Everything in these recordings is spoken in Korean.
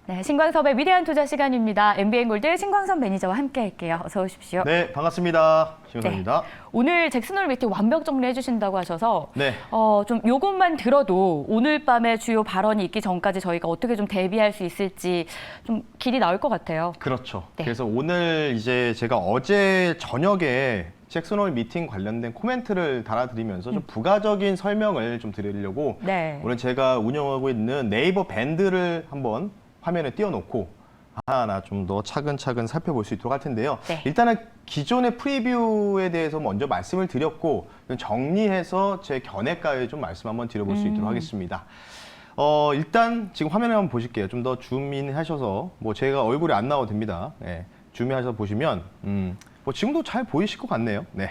네, 신광섭의 위대한 투자 시간입니다. MBN골드 신광섭 매니저와 함께 할게요. 어서 오십시오. 네, 반갑습니다. 신광섭입니다. 네, 오늘 잭슨홀 미팅 완벽 정리해 주신다고 하셔서 네. 좀 요것만 들어도 오늘 밤에 주요 발언이 있기 전까지 저희가 어떻게 좀 대비할 수 있을지 좀 길이 나올 것 같아요. 그렇죠. 네. 그래서 오늘 이제 제가 어제 저녁에 잭슨홀 미팅 관련된 코멘트를 달아드리면서 좀 부가적인 설명을 좀 드리려고 네. 오늘 제가 운영하고 있는 네이버 밴드를 한번 화면에 띄워놓고 하나 좀 더 차근차근 살펴볼 수 있도록 할 텐데요. 네. 일단은 기존의 프리뷰에 대해서 먼저 말씀을 드렸고 정리해서 제 견해가에 좀 말씀 한번 드려볼 수 있도록 하겠습니다. 일단 지금 화면에 한번 보실게요. 좀 더 줌인 하셔서 뭐 제가 얼굴이 안 나와도 됩니다. 네, 줌인하셔서 보시면 뭐 지금도 잘 보이실 것 같네요. 네.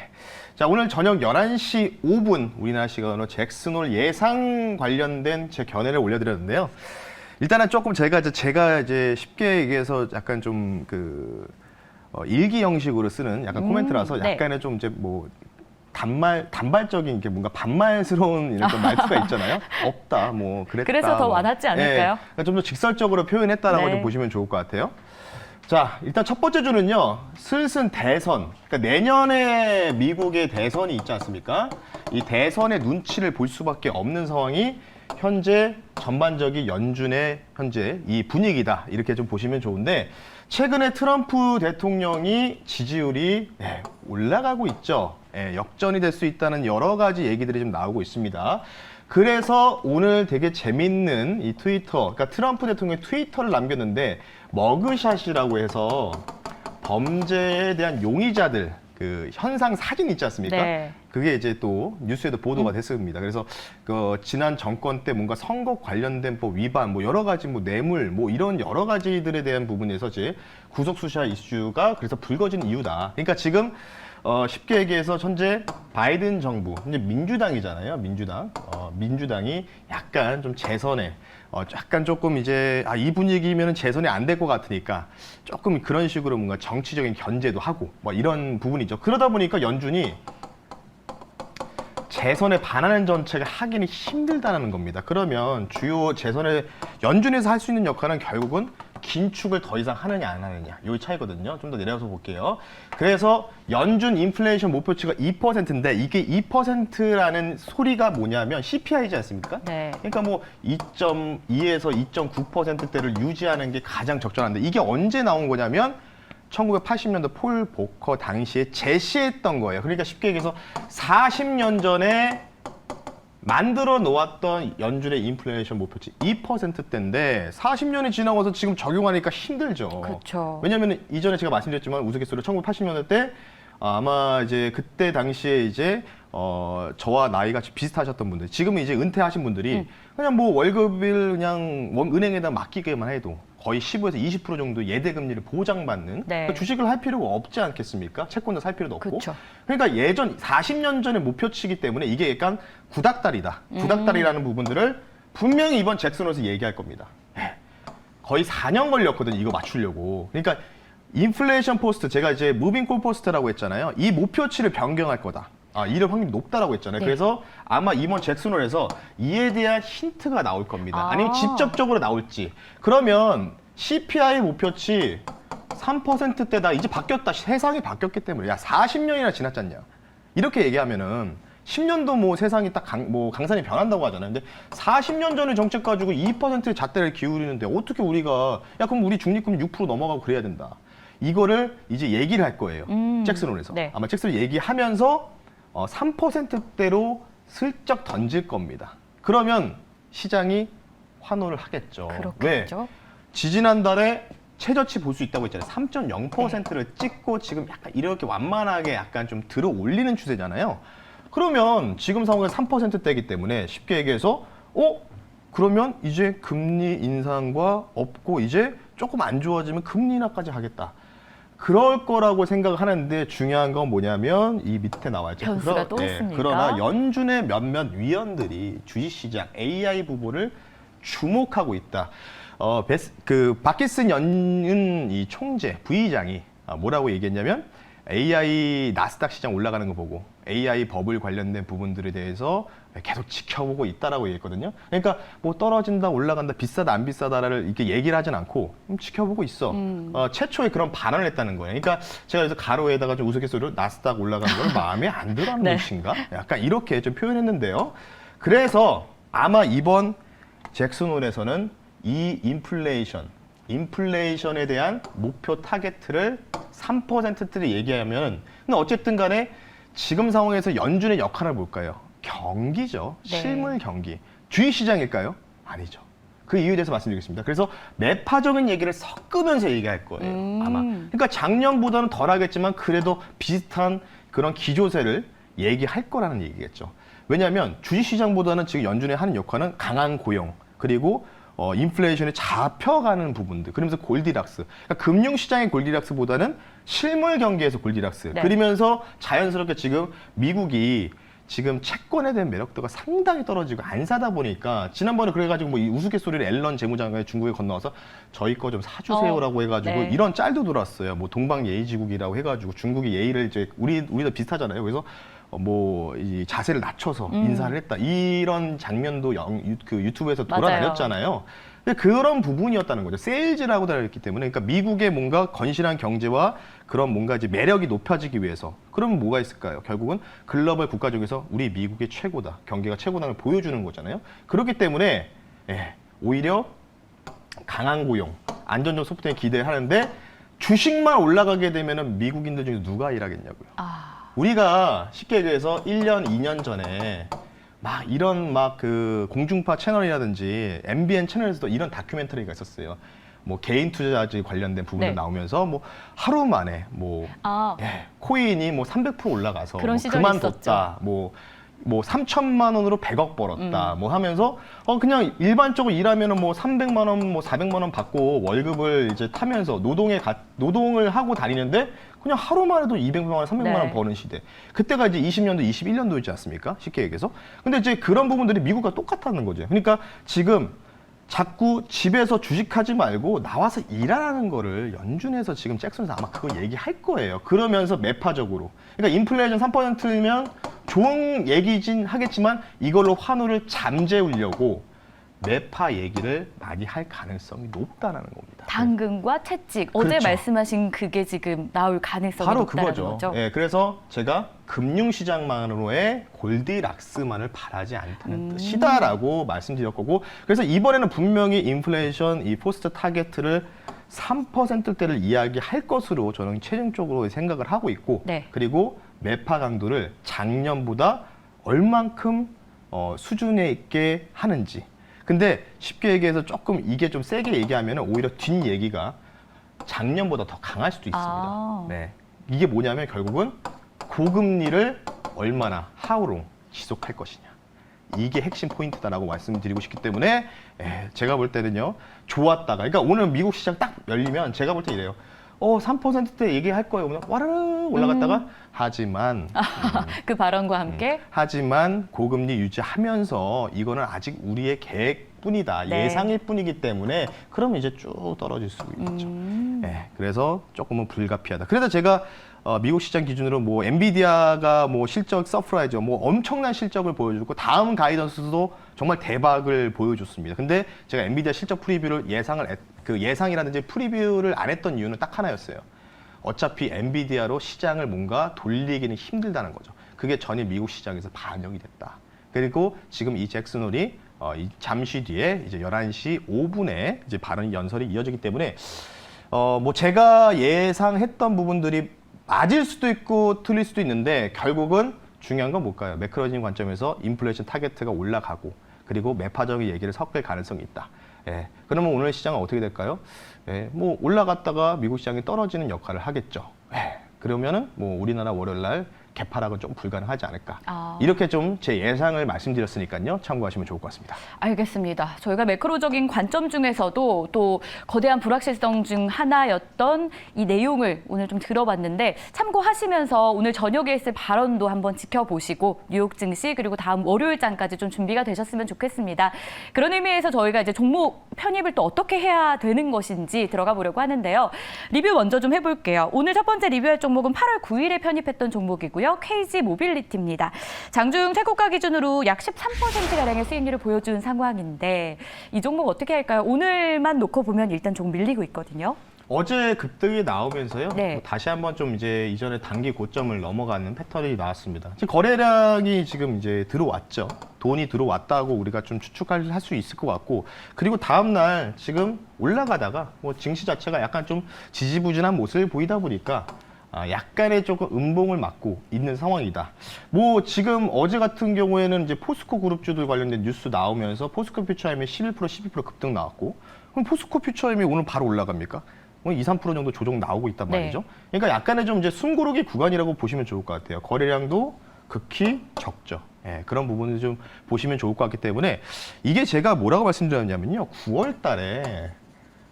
자, 오늘 저녁 11시 5분 우리나라 시간으로 잭슨홀 예상 관련된 제 견해를 올려드렸는데요. 일단은 조금 제가 이제 쉽게 얘기해서 약간 좀 일기 형식으로 쓰는 약간 코멘트라서 네. 약간의 좀 이제 뭐 단발적인 게 뭔가 반말스러운 이런 좀 말투가 있잖아요. 없다, 뭐 그랬다. 그래서 더 와닿지 않을까요? 네, 그러니까 좀 더 직설적으로 표현했다라고 네. 좀 보시면 좋을 것 같아요. 자, 일단 첫 번째 주는요. 슬슬 대선. 그러니까 내년에 미국의 대선이 있지 않습니까? 이 대선의 눈치를 볼 수밖에 없는 상황이 현재 전반적인 연준의 현재 이 분위기다. 이렇게 좀 보시면 좋은데 최근에 트럼프 대통령이 지지율이 올라가고 있죠. 역전이 될 수 있다는 여러 가지 얘기들이 좀 나오고 있습니다. 그래서 오늘 되게 재밌는 이 트위터, 그러니까 트럼프 대통령이 트위터를 남겼는데 머그샷이라고 해서 범죄에 대한 용의자들 그 현상 사진 있지 않습니까? 네. 그게 이제 또 뉴스에도 보도가 됐습니다. 그래서 그 지난 정권 때 뭔가 선거 관련된 법 위반, 뭐 여러 가지 뭐 뇌물, 뭐 이런 여러 가지들에 대한 부분에서 이제 구속 수사 이슈가 그래서 불거진 이유다. 그러니까 지금 쉽게 얘기해서 현재 바이든 정부, 현재 민주당이잖아요. 민주당이 약간 좀 재선에 약간 조금 이제 이 분위기면 재선이 안 될 것 같으니까 조금 그런 식으로 뭔가 정치적인 견제도 하고 뭐 이런 부분이죠. 그러다 보니까 연준이 재선에 반하는 정책을 하기는 힘들다는 겁니다. 그러면 주요 재선에 연준에서 할 수 있는 역할은 결국은 긴축을 더 이상 하느냐 안 하느냐 이 차이거든요. 좀 더 내려서 볼게요. 그래서 연준 인플레이션 목표치가 2%인데 이게 2%라는 소리가 뭐냐면 CPI지 않습니까? 네. 그러니까 뭐 2.2에서 2.9%대를 유지하는 게 가장 적절한데 이게 언제 나온 거냐면 1980년도 폴 보커 당시에 제시했던 거예요. 그러니까 쉽게 얘기해서 40년 전에 만들어 놓았던 연준의 인플레이션 목표치 2%대인데 40년이 지나고서 지금 적용하니까 힘들죠. 그렇죠. 왜냐하면 이전에 제가 말씀드렸지만 우스갯소리로 1980년대 때 아마 이제 그때 당시에 이제 저와 나이가 비슷하셨던 분들, 지금은 이제 은퇴하신 분들이 그냥 뭐 월급을 그냥 은행에다 맡기게만 해도 거의 15에서 20% 정도 예대금리를 보장받는 네. 그러니까 주식을 할 필요가 없지 않겠습니까? 채권도 살 필요도 없고. 그쵸. 그러니까 예전 40년 전의 목표치이기 때문에 이게 약간 구닥다리다. 구닥다리라는 부분들을 분명히 이번 잭슨홀에서 얘기할 겁니다. 거의 4년 걸렸거든요. 이거 맞추려고. 그러니까 인플레이션 포스트, 제가 이제 무빙 콜 포스트라고 했잖아요. 이 목표치를 변경할 거다. 이럴 확률이 높다라고 했잖아요. 네. 그래서 아마 이번 잭슨홀에서 이에 대한 힌트가 나올 겁니다. 아니면 직접적으로 나올지. 그러면 CPI 목표치 3%대다. 이제 바뀌었다. 세상이 바뀌었기 때문에. 야, 40년이나 지났지 않냐. 이렇게 얘기하면은 10년도 뭐 세상이 딱 강산이 변한다고 하잖아요. 근데 40년 전의 정책 가지고 2%의 잣대를 기울이는데 어떻게 우리가 그럼 우리 중립금리 6% 넘어가고 그래야 된다. 이거를 이제 얘기를 할 거예요. 잭슨홀에서. 네. 아마 잭슨홀 얘기하면서 3%대로 슬쩍 던질 겁니다. 그러면 시장이 환호를 하겠죠. 그렇겠죠. 왜? 지지난달에 최저치 볼 수 있다고 했잖아요. 3.0%를 찍고 지금 약간 이렇게 완만하게 약간 좀 들어 올리는 추세잖아요. 그러면 지금 상황은 3%대이기 때문에 쉽게 얘기해서 그러면 이제 금리 인상과 없고 이제 조금 안 좋아지면 금리 인하까지 하겠다. 그럴 거라고 생각을 하는데 중요한 건 뭐냐면 이 밑에 나와 있죠. 변수가 또 있습니까? 그러나 연준의 몇몇 위원들이 주식시장 AI 부분을 주목하고 있다. 바키슨 연은 이 총재 부의장이 뭐라고 얘기했냐면 AI 나스닥 시장 올라가는 거 보고 AI 버블 관련된 부분들에 대해서 계속 지켜보고 있다라고 얘기했거든요. 그러니까 뭐 떨어진다, 올라간다, 비싸다, 안 비싸다를 이렇게 얘기를 하진 않고 지켜보고 있어. 최초에 그런 발언을 했다는 거예요. 그러니까 제가 그래서 가로에다가 좀 우스갯소리로 나스닥 올라간 걸 마음에 안 들어하는 네. 것인가? 약간 이렇게 좀 표현했는데요. 그래서 아마 이번 잭슨홀에서는 이 인플레이션에 대한 목표 타겟을 3%대를 얘기하면, 근데 어쨌든 간에 지금 상황에서 연준의 역할을 볼까요? 경기죠. 네. 실물 경기. 주식시장일까요? 아니죠. 그 이유에 대해서 말씀드리겠습니다. 그래서 매파적인 얘기를 섞으면서 얘기할 거예요. 아마. 그러니까 작년보다는 덜 하겠지만 그래도 비슷한 그런 기조세를 얘기할 거라는 얘기겠죠. 왜냐하면 주식시장보다는 지금 연준이 하는 역할은 강한 고용, 그리고 인플레이션이 잡혀가는 부분들. 그러면서 골디락스. 그러니까 금융시장의 골디락스보다는 실물 경기에서 골디락스. 네. 그러면서 자연스럽게 지금 미국이 지금 채권에 대한 매력도가 상당히 떨어지고 안 사다 보니까, 지난번에 그래가지고 뭐 이 우스갯소리를 앨런 재무장관이 중국에 건너와서 저희 거 좀 사주세요라고 해가지고 네. 이런 짤도 돌았어요. 뭐 동방예의지국이라고 해가지고 중국이 예의를 이제 우리도 비슷하잖아요. 그래서 뭐 이 자세를 낮춰서 인사를 했다. 이런 장면도 그 유튜브에서 돌아다녔잖아요. 근데 그런 부분이었다는 거죠. 세일즈라고 달렸기 때문에. 그러니까 미국의 뭔가 건실한 경제와 그런 뭔가 이제 매력이 높아지기 위해서. 그러면 뭐가 있을까요? 결국은 글로벌 국가 중에서 우리 미국이 최고다, 경기가 최고다를 보여주는 거잖아요. 그렇기 때문에 오히려 강한 고용, 안전적 소프트웨어 기대하는데 주식만 올라가게 되면은 미국인들 중에 누가 일하겠냐고요. 우리가 쉽게 얘기해서 1년, 2년 전에 막 이런 막 그 공중파 채널이라든지 MBN 채널에서도 이런 다큐멘터리가 있었어요. 뭐 개인 투자지 관련된 부분들 네. 나오면서 뭐 하루 만에 뭐 코인이 뭐 300% 올라가서 그런 뭐 시절이 그만뒀다. 뭐 3천만 원으로 100억 벌었다. 뭐 하면서 그냥 일반적으로 일하면은 뭐 300만 원, 뭐 400만 원 받고 월급을 이제 타면서 노동을 하고 다니는데 그냥 하루만 해도 200만 원, 300만 원 네. 버는 시대. 그때가 이제 20년도, 21년도이지 않습니까? 쉽게 얘기해서. 근데 이제 그런 부분들이 미국과 똑같다는 거죠. 그러니까 지금 자꾸 집에서 주식하지 말고 나와서 일하라는 거를 연준에서 지금 잭슨에서 아마 그거 얘기할 거예요. 그러면서 매파적으로. 그러니까 인플레이션 3%면 좋은 얘기진 하겠지만 이걸로 환율을 잠재우려고 매파 얘기를 많이 할 가능성이 높다는 겁니다. 당근과 채찍. 어제 그렇죠. 말씀하신 그게 지금 나올 가능성이 바로 높다는 그거죠. 거죠. 예, 그래서 제가 금융시장만으로의 골디락스만을 바라지 않다는 뜻이다라고 말씀드렸 거고, 그래서 이번에는 분명히 인플레이션 이 포스트 타겟을 3%대를 이야기할 것으로 저는 최종적으로 생각을 하고 있고, 네. 그리고 매파 강도를 작년보다 얼만큼 수준에 있게 하는지. 근데 쉽게 얘기해서 조금 이게 좀 세게 얘기하면 오히려 뒷 얘기가 작년보다 더 강할 수도 있습니다. 네. 이게 뭐냐면 결국은 고금리를 얼마나 하우롱 지속할 것이냐. 이게 핵심 포인트다라고 말씀드리고 싶기 때문에 제가 볼 때는요. 좋았다가, 그러니까 오늘 미국 시장 딱 열리면 제가 볼 때 이래요. 3%대 얘기할 거예요. 그냥 와르르 올라갔다가 하지만 그 발언과 함께 하지만 고금리 유지하면서 이거는 아직 우리의 계획뿐이다. 네. 예상일 뿐이기 때문에 그러면 이제 쭉 떨어질 수 있죠. 그래서 조금은 불가피하다. 그래서 제가 미국 시장 기준으로 뭐 엔비디아가 뭐 실적 서프라이즈 뭐 엄청난 실적을 보여주고 다음 가이던스도 정말 대박을 보여줬습니다. 근데 제가 엔비디아 실적 프리뷰를 예상이라든지 프리뷰를 안 했던 이유는 딱 하나였어요. 어차피 엔비디아로 시장을 뭔가 돌리기는 힘들다는 거죠. 그게 전혀 미국 시장에서 반영이 됐다. 그리고 지금 이 잭슨홀이 잠시 뒤에 이제 11시 5분에 이제 발언 연설이 이어지기 때문에 뭐 제가 예상했던 부분들이 맞을 수도 있고 틀릴 수도 있는데 결국은 중요한 건 뭘까요? 매크로적인 관점에서 인플레이션 타겟가 올라가고 그리고 매파적인 얘기를 섞을 가능성이 있다. 그러면 오늘 시장은 어떻게 될까요? 뭐 올라갔다가 미국 시장이 떨어지는 역할을 하겠죠. 그러면은 뭐 우리나라 월요일 날 개파락은 좀 불가능하지 않을까. 이렇게 좀 제 예상을 말씀드렸으니까요. 참고하시면 좋을 것 같습니다. 알겠습니다. 저희가 매크로적인 관점 중에서도 또 거대한 불확실성 중 하나였던 이 내용을 오늘 좀 들어봤는데 참고하시면서 오늘 저녁에 있을 발언도 한번 지켜보시고 뉴욕 증시 그리고 다음 월요일장까지 좀 준비가 되셨으면 좋겠습니다. 그런 의미에서 저희가 이제 종목 편입을 또 어떻게 해야 되는 것인지 들어가 보려고 하는데요. 리뷰 먼저 좀 해볼게요. 오늘 첫 번째 리뷰할 종목은 8월 9일에 편입했던 종목이고요. 있고요. KG 모빌리티입니다. 장중 최고가 기준으로 약 13%가량의 수익률을 보여준 상황인데 이 종목 어떻게 할까요? 오늘만 놓고 보면 일단 좀 밀리고 있거든요. 어제 급등이 나오면서요. 네. 뭐 다시 한번 좀 이제 이전에 단기 고점을 넘어가는 패턴이 나왔습니다. 지금 거래량이 지금 이제 들어왔죠. 돈이 들어왔다고 우리가 좀 추측할 수 있을 것 같고, 그리고 다음 날 지금 올라가다가 뭐 증시 자체가 약간 좀 지지부진한 모습을 보이다 보니까 약간의 조금 음봉을 맞고 있는 상황이다. 뭐 지금 어제 같은 경우에는 이제 포스코 그룹주들 관련된 뉴스 나오면서 포스코 퓨처엠이 11%, 12% 급등 나왔고, 그럼 포스코 퓨처엠이 오늘 바로 올라갑니까? 2, 3% 정도 조정 나오고 있단 말이죠. 그러니까 약간의 좀 이제 숨고르기 구간이라고 보시면 좋을 것 같아요. 거래량도 극히 적죠. 예, 그런 부분을 좀 보시면 좋을 것 같기 때문에 이게 제가 뭐라고 말씀드렸냐면요. 9월 달에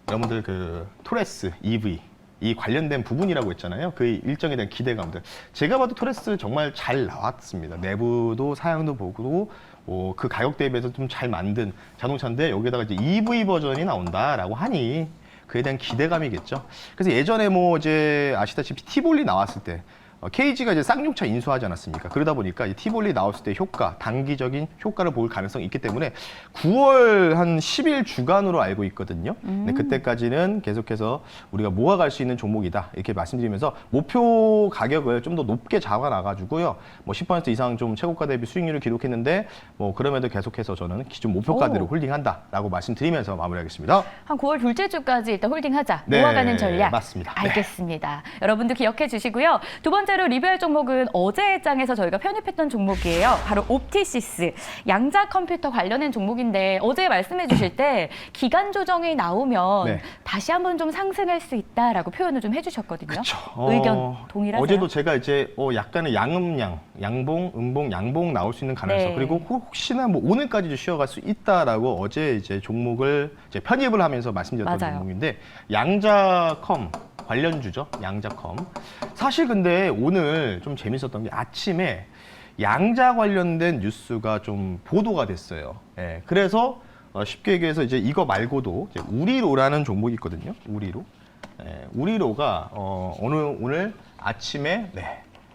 여러분들 그 토레스 EV 이 관련된 부분이라고 했잖아요. 그 일정에 대한 기대감들. 제가 봐도 토레스 정말 잘 나왔습니다. 내부도 사양도 보고 그 가격 대비해서 좀 잘 만든 자동차인데 여기에다가 이제 EV 버전이 나온다라고 하니 그에 대한 기대감이겠죠. 그래서 예전에 뭐 이제 아시다시피 티볼리 나왔을 때 KG가 이제 쌍용차 인수하지 않았습니까? 그러다 보니까 이 티볼리 나왔을 때 효과, 단기적인 효과를 볼 가능성이 있기 때문에 9월 한 10일 주간으로 알고 있거든요. 네, 그때까지는 계속해서 우리가 모아갈 수 있는 종목이다. 이렇게 말씀드리면서 목표 가격을 좀 더 높게 잡아놔가지고요. 뭐 10% 이상 좀 최고가 대비 수익률을 기록했는데 뭐 그럼에도 계속해서 저는 기존 목표가대로 홀딩한다라고 말씀드리면서 마무리하겠습니다. 한 9월 둘째 주까지 일단 홀딩하자. 네, 모아가는 전략. 맞습니다. 알겠습니다. 여러분도 기억해 주시고요. 두 번째로 리뷰할 종목은 어제의 장에서 저희가 편입했던 종목이에요. 바로 옵티시스. 양자 컴퓨터 관련된 종목인데 어제 말씀해 주실 때 기간 조정이 나오면 네. 다시 한번 좀 상승할 수 있다라고 표현을 좀 해주셨거든요. 그쵸. 의견 동일하세요? 어제도 제가 이제 약간의 양음양, 양봉, 음봉, 양봉 나올 수 있는 가능성. 네. 그리고 혹시나 뭐 오늘까지도 쉬어갈 수 있다라고 어제 이제 종목을 이제 편입을 하면서 말씀드렸던 맞아요. 종목인데 양자컴 관련주죠. 양자컴. 사실 근데 오늘 좀 재밌었던 게 아침에 양자 관련된 뉴스가 좀 보도가 됐어요. 예, 그래서 쉽게 얘기해서 이제 이거 말고도 이제 우리로라는 종목이 있거든요. 우리로. 예, 우리로가 오늘 아침에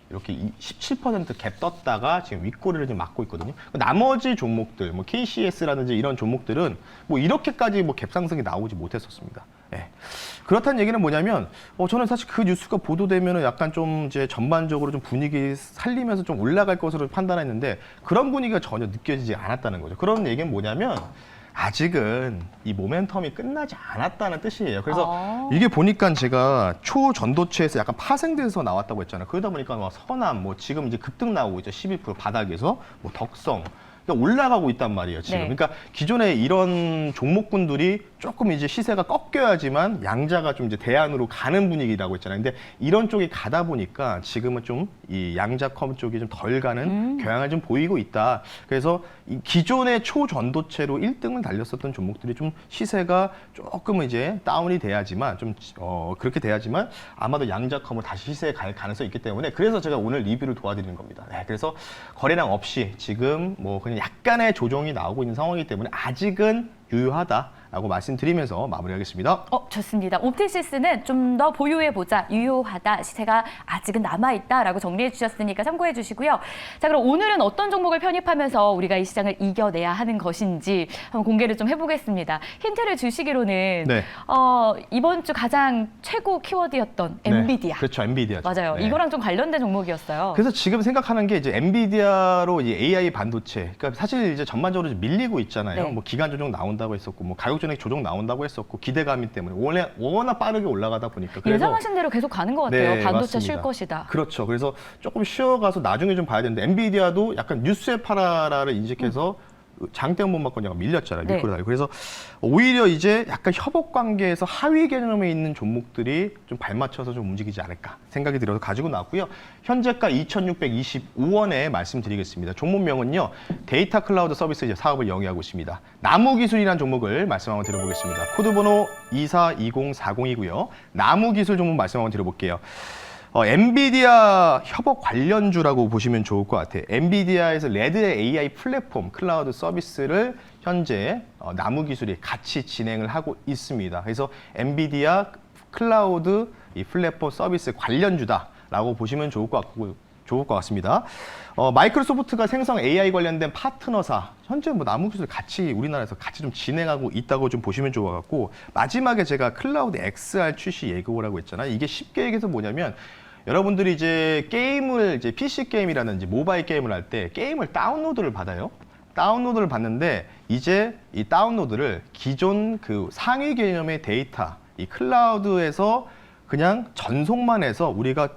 이렇게 17% 갭 떴다가 지금 윗꼬리를 좀 막고 있거든요. 나머지 종목들, 뭐 KCS라든지 이런 종목들은 뭐 이렇게까지 뭐 갭 상승이 나오지 못했었습니다. 예. 그렇다는 얘기는 뭐냐면 저는 사실 그 뉴스가 보도되면은 약간 좀 이제 전반적으로 좀 분위기 살리면서 좀 올라갈 것으로 판단했는데 그런 분위기가 전혀 느껴지지 않았다는 거죠. 그런 얘기는 뭐냐면 아직은 이 모멘텀이 끝나지 않았다는 뜻이에요. 그래서 이게 보니까 제가 초전도체에서 약간 파생돼서 나왔다고 했잖아요. 그러다 보니까 뭐 서남, 뭐 지금 이제 급등 나오고 있죠. 12% 바닥에서 뭐 덕성. 그러니까 올라가고 있단 말이에요, 지금. 네. 그러니까 기존에 이런 종목군들이 조금 이제 시세가 꺾여야지만 양자가 좀 이제 대안으로 가는 분위기라고 했잖아요. 근데 이런 쪽이 가다 보니까 지금은 좀 이 양자컴 쪽이 좀 덜 가는 경향을 좀 보이고 있다. 그래서 이 기존의 초전도체로 1등을 달렸었던 종목들이 좀 시세가 조금 이제 다운이 돼야지만 좀 그렇게 돼야지만 아마도 양자컴을 다시 시세에 갈 가능성이 있기 때문에 그래서 제가 오늘 리뷰를 도와드리는 겁니다. 네, 그래서 거래량 없이 지금 뭐 그냥 약간의 조정이 나오고 있는 상황이기 때문에 아직은 유효하다라고 말씀드리면서 마무리하겠습니다. 좋습니다. 옵티시스는 좀 더 보유해보자, 유효하다, 시세가 아직은 남아있다라고 정리해 주셨으니까 참고해 주시고요. 자, 그럼 오늘은 어떤 종목을 편입하면서 우리가 이 시장을 이겨내야 하는 것인지 한번 공개를 좀 해보겠습니다. 힌트를 주시기로는 네. 이번 주 가장 최고 키워드였던 네, 엔비디아. 그렇죠, 엔비디아. 맞아요. 네. 이거랑 좀 관련된 종목이었어요. 그래서 지금 생각하는 게 이제 엔비디아로 이제 AI 반도체, 그러니까 사실 이제 전반적으로 이제 밀리고 있잖아요. 네. 뭐 기간 조정 나온다고 했었고, 뭐 가격 전액 조정 나온다고 했었고, 기대감이 때문에 워낙 빠르게 올라가다 보니까. 그래서 예상하신 대로 계속 가는 것 같아요. 네, 반도체 맞습니다. 쉴 것이다. 그렇죠. 그래서 조금 쉬어가서 나중에 좀 봐야 되는데 엔비디아도 약간 뉴스에 팔아라를 인식해서 장대 한번 맞고 그냥 밀렸잖아요. 네. 미끄러 달리고. 그래서 오히려 이제 약간 협업 관계에서 하위 개념에 있는 종목들이 좀 발맞춰서 좀 움직이지 않을까 생각이 들어서 가지고 나왔고요. 현재가 2,625원에 말씀드리겠습니다. 종목명은요. 데이터 클라우드 서비스 사업을 영위하고 있습니다. 나무기술이라는 종목을 말씀 한번 드려보겠습니다. 코드번호 242040이고요. 나무기술 종목 말씀 한번 드려볼게요. 엔비디아 협업 관련주라고 보시면 좋을 것 같아요. 엔비디아에서 레드의 AI 플랫폼 클라우드 서비스를 현재 나무기술이 같이 진행을 하고 있습니다. 그래서 엔비디아 클라우드 이 플랫폼 서비스 관련주다라고 보시면 좋을 것 같고 좋을 것 같습니다. 마이크로소프트가 생성 AI 관련된 파트너사 현재 뭐 나무기술 같이 우리나라에서 같이 좀 진행하고 있다고 좀 보시면 좋을 것 같고 마지막에 제가 클라우드 XR 출시 예고라고 했잖아요. 이게 쉽게 얘기해서 뭐냐면 여러분들이 이제 게임을 이제 PC 게임이라든지 모바일 게임을 할 때 게임을 다운로드를 받아요. 다운로드를 받는데 이제 이 다운로드를 기존 그 상위 개념의 데이터 이 클라우드에서 그냥 전송만 해서 우리가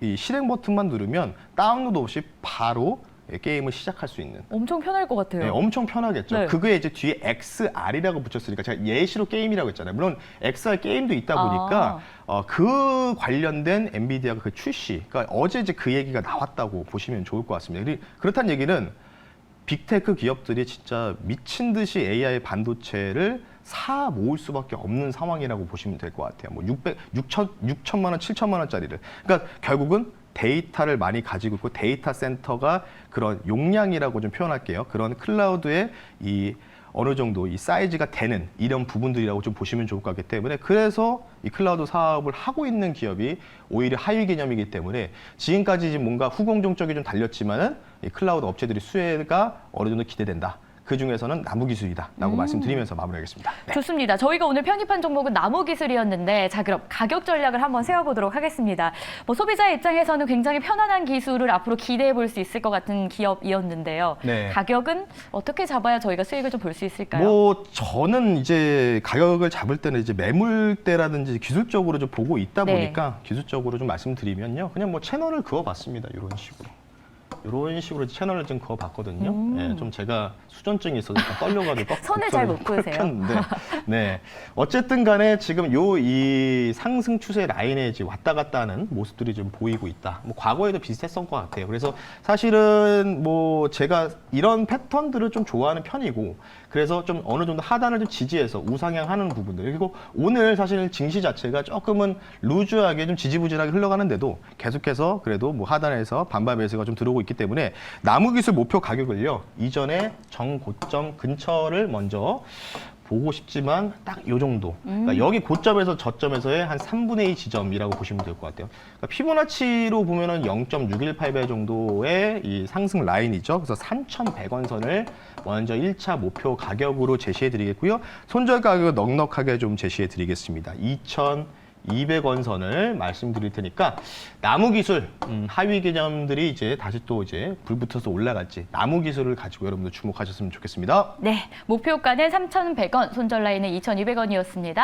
이 실행 버튼만 누르면 다운로드 없이 바로 게임을 시작할 수 있는. 엄청 편할 것 같아요. 네, 엄청 편하겠죠. 네. 그거에 이제 뒤에 XR이라고 붙였으니까 제가 예시로 게임이라고 했잖아요. 물론 XR 게임도 있다 보니까 그 관련된 엔비디아가 그 출시, 그러니까 어제 이제 그 얘기가 나왔다고 보시면 좋을 것 같습니다. 그렇다는 얘기는 빅테크 기업들이 진짜 미친 듯이 AI 반도체를 사 모을 수밖에 없는 상황이라고 보시면 될 것 같아요. 뭐 6천만 원, 7천만 원짜리를. 그러니까 결국은 데이터를 많이 가지고 있고 데이터 센터가 그런 용량이라고 좀 표현할게요. 그런 클라우드의 이 어느 정도 이 사이즈가 되는 이런 부분들이라고 좀 보시면 좋을 것 같기 때문에 그래서 이 클라우드 사업을 하고 있는 기업이 오히려 하위 개념이기 때문에 지금까지 뭔가 후공정적이 좀 달렸지만은 이 클라우드 업체들이 수혜가 어느 정도 기대된다. 그 중에서는 나무기술이다라고 말씀드리면서 마무리하겠습니다. 네. 좋습니다. 저희가 오늘 편입한 종목은 나무기술이었는데 자 그럼 가격 전략을 한번 세워보도록 하겠습니다. 뭐 소비자 입장에서는 굉장히 편안한 기술을 앞으로 기대해 볼 수 있을 것 같은 기업이었는데요. 네. 가격은 어떻게 잡아야 저희가 수익을 좀 볼 수 있을까요? 뭐 저는 이제 가격을 잡을 때는 이제 매물대라든지 기술적으로 좀 보고 있다 네. 보니까 기술적으로 좀 말씀드리면요. 그냥 뭐 채널을 그어봤습니다. 이런 식으로. 이런 식으로 채널을 좀 그어봤거든요. 네, 좀 제가 수전증이 있어서 약간 떨려가지고 선을 잘 못 그으세요. 폈는데, 네, 어쨌든 간에 지금 이 상승 추세 라인에 지금 왔다 갔다 하는 모습들이 좀 보이고 있다. 뭐 과거에도 비슷했던 것 같아요. 그래서 사실은 뭐 제가 이런 패턴들을 좀 좋아하는 편이고, 그래서 좀 어느 정도 하단을 좀 지지해서 우상향하는 부분들. 그리고 오늘 사실 증시 자체가 조금은 루즈하게 좀 지지부진하게 흘러가는데도 계속해서 그래도 뭐 하단에서 반발 매수가 좀 들어오고 있기 때문에 나무기술 목표 가격을요 이전에 정고점 근처를 먼저 보고 싶지만 딱 요 정도. 그러니까 여기 고점에서 저점에서의 한 3분의 2 지점이라고 보시면 될 것 같아요. 그러니까 피보나치로 보면은 0.618배 정도의 이 상승 라인이죠. 그래서 3,100원 선을 먼저 1차 목표 가격으로 제시해 드리겠고요. 손절 가격을 넉넉하게 좀 제시해 드리겠습니다. 2,200원 선을 말씀드릴 테니까 나무기술 하위 개념들이 이제 다시 또 이제 불붙어서 올라갈지 나무기술을 가지고 여러분들 주목하셨으면 좋겠습니다. 네, 목표가는 3,100원, 손절 라인은 2,200원이었습니다.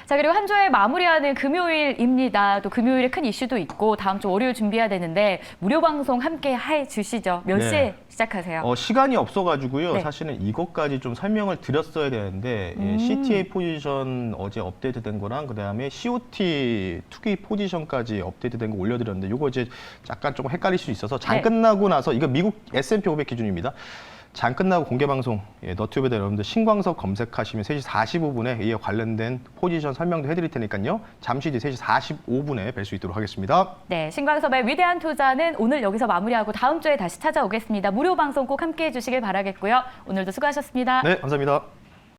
자, 그리고 한 주에 마무리하는 금요일입니다. 또 금요일에 큰 이슈도 있고 다음 주 월요일 준비해야 되는데 무료 방송 함께 해주시죠. 몇 네. 시에 시작하세요? 시간이 없어가지고요. 네. 사실은 이것까지 좀 설명을 드렸어야 되는데 CTA 포지션 어제 업데이트된 거랑 그다음에 COT 투기 포지션까지 업데이트된 거 올려드렸는데 이거 이제 약간 조금 헷갈릴 수 있어서 장 네. 끝나고 나서 이거 미국 S&P 500 기준입니다. 장 끝나고 공개 방송 너튜브에다 여러분들 신광석 검색하시면 3시 45분에 이에 관련된 포지션 설명도 해드릴 테니까요. 잠시 뒤 3시 45분에 뵐 수 있도록 하겠습니다. 네, 신광섭의 위대한 투자는 오늘 여기서 마무리하고 다음 주에 다시 찾아오겠습니다. 무료 방송 꼭 함께해 주시길 바라겠고요. 오늘도 수고하셨습니다. 네, 감사합니다.